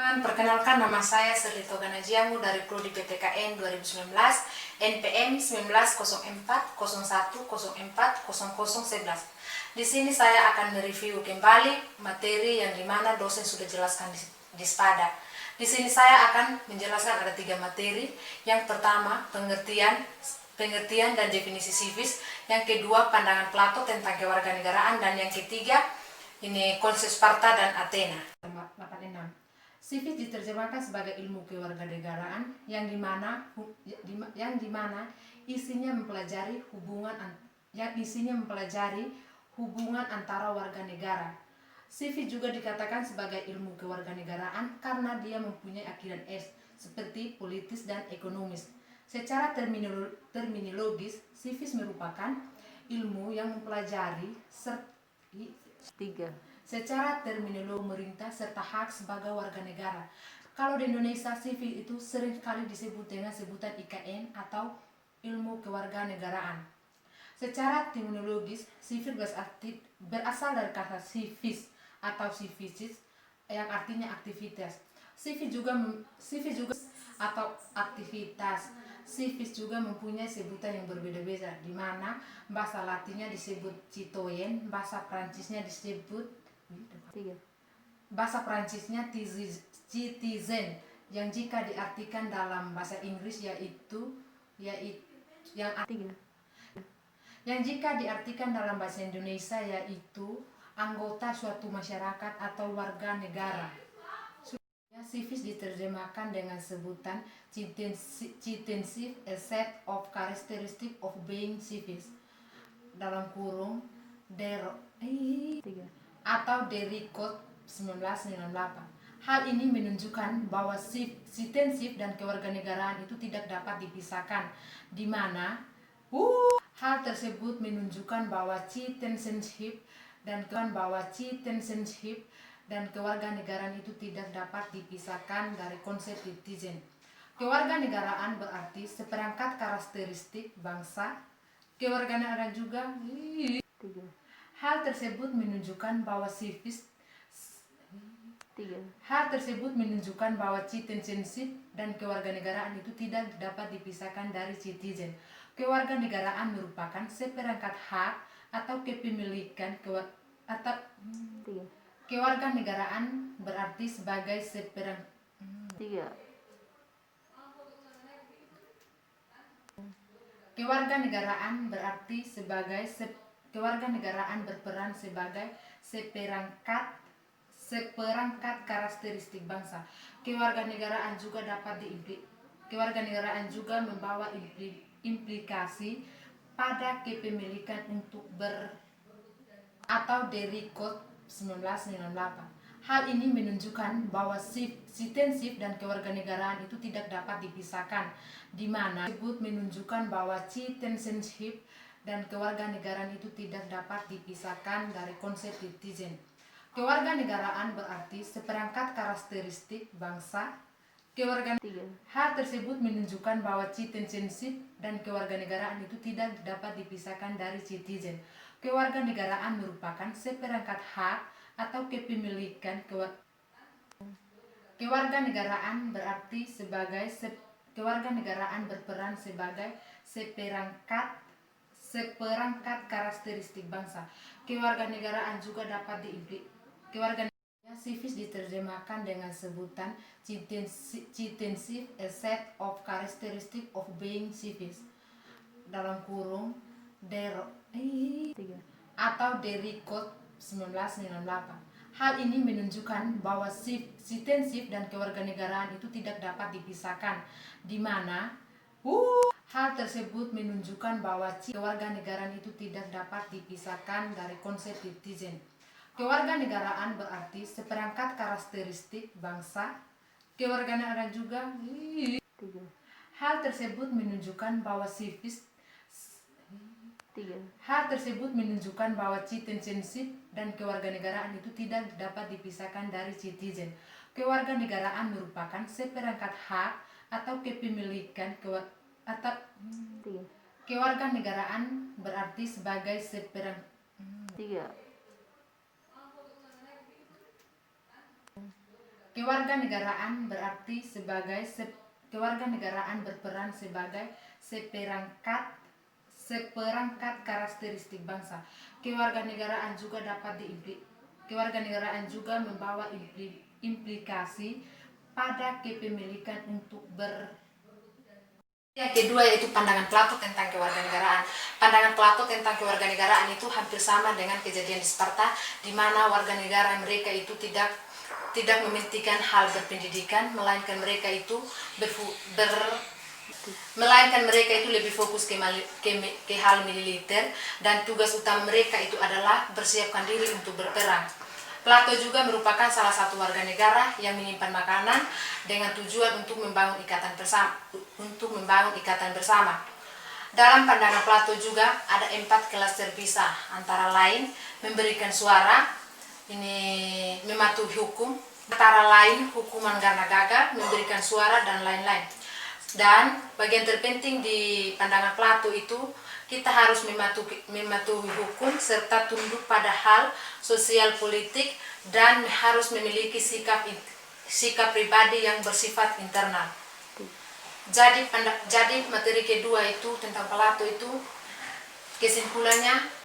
Perkenalkan, nama saya Serlito Ganajiamu dari Prodi PTKN 2019, NPM 190401040011. Di sini saya akan mereview kembali materi yang dimana dosen sudah jelaskan di SPADA. Di sini saya akan menjelaskan ada 3 materi. Yang pertama, pengertian dan definisi civis. Yang kedua, pandangan Plato tentang kewarganegaraan. Dan yang ketiga, ini konsep Sparta dan Athena. 86. Civis diterjemahkan sebagai ilmu kewarganegaraan yang dimana isinya mempelajari hubungan antara warga negara. Civis juga dikatakan sebagai ilmu kewarganegaraan karena dia mempunyai akhiran S seperti politis dan ekonomis. Secara terminologis, civis merupakan ilmu yang mempelajari secara terminologi pemerintah serta hak sebagai warga negara. Kalau di Indonesia, civis itu sering kali disebut dengan sebutan IKN atau ilmu kewarganegaraan. Secara terminologis, civis berasal dari kata civis atau civicis yang artinya aktivitas. Civis juga atau aktivitas. Civis juga mempunyai sebutan yang berbeda-beda, di mana bahasa Latinnya disebut citoyen, bahasa Prancisnya citizen, yang jika diartikan dalam bahasa Inggris yang jika diartikan dalam bahasa Indonesia yaitu anggota suatu masyarakat atau warga negara. Civis diterjemahkan dengan sebutan citizenship, a set of characteristics of being civis, dalam kurung atau Derry Code 1998. Hal ini menunjukkan bahwa citizenship dan kewarganegaraan itu tidak dapat dipisahkan, di mana hal tersebut menunjukkan bahwa citizenship dan kewarganegaraan itu tidak dapat dipisahkan dari konsep citizen. Kewarganegaraan berarti seperangkat karakteristik bangsa. Kewarganegaraan juga hal tersebut menunjukkan bahwa citizenship dan kewarganegaraan itu tidak dapat dipisahkan dari citizen. Kewarganegaraan merupakan seperangkat hak atau kepemilikan kewarganegaraan berarti sebagai kewarganegaraan berperan sebagai seperangkat karakteristik bangsa. Kewarganegaraan juga membawa implikasi pada kepemilikan untuk atau Derry Code 1998. Hal ini menunjukkan bahwa citizenship dan kewarganegaraan itu tidak dapat dipisahkan, di mana tersebut menunjukkan bahwa citizenship dan kewarganegaraan itu tidak dapat dipisahkan dari konsep citizen. Kewarganegaraan berarti seperangkat karakteristik bangsa. Hal tersebut menunjukkan bahwa citizenship dan kewarganegaraan itu tidak dapat dipisahkan dari citizen. Kewarganegaraan merupakan seperangkat hak atau kepemilikan kewarganegaraan berarti kewarganegaraan berperan sebagai seperangkat karakteristik bangsa. Kewarganegaraan juga dapat civis diterjemahkan dengan sebutan citizenship, a set of characteristics of being civis, dalam kurung atau Derry Code 1998. Hal ini menunjukkan bahwa citizenship dan kewarganegaraan itu tidak dapat dipisahkan, di mana hal tersebut menunjukkan bahwa kewarganegaraan itu tidak dapat dipisahkan dari konsep citizen. Kewarganegaraan berarti seperangkat karakteristik bangsa. Kewarganegaraan juga hal tersebut menunjukkan bahwa citizenship dan kewarganegaraan itu tidak dapat dipisahkan dari citizen. Kewarganegaraan merupakan seperangkat hak atau kepemilikan kewarganegaraan berarti sebagai Kewarganegaraan berarti kewarganegaraan berperan sebagai seperangkat karakteristik bangsa. Kewarganegaraan juga membawa implikasi pada kepemilikan untuk Yang kedua yaitu pandangan Plato tentang kewarganegaraan. Pandangan Plato tentang kewarganegaraan itu hampir sama dengan kejadian di Sparta, di mana warga negara mereka itu tidak mementingkan hal berpendidikan, melainkan mereka itu lebih fokus ke hal militer, dan tugas utama mereka itu adalah bersiapkan diri untuk berperang. Plato juga merupakan salah satu warga negara yang menyimpan makanan dengan tujuan untuk membangun ikatan bersama. Dalam pandangan Plato juga ada 4 kelas terpisah, antara lain memberikan suara, ini mematuhi hukum, antara lain hukuman karena gagal, memberikan suara, dan lain-lain. Dan bagian terpenting di pandangan Plato itu kita harus mematuhi hukum serta tunduk pada hal sosial politik dan harus memiliki sikap pribadi yang bersifat internal. Jadi materi kedua itu tentang Plato itu kesimpulannya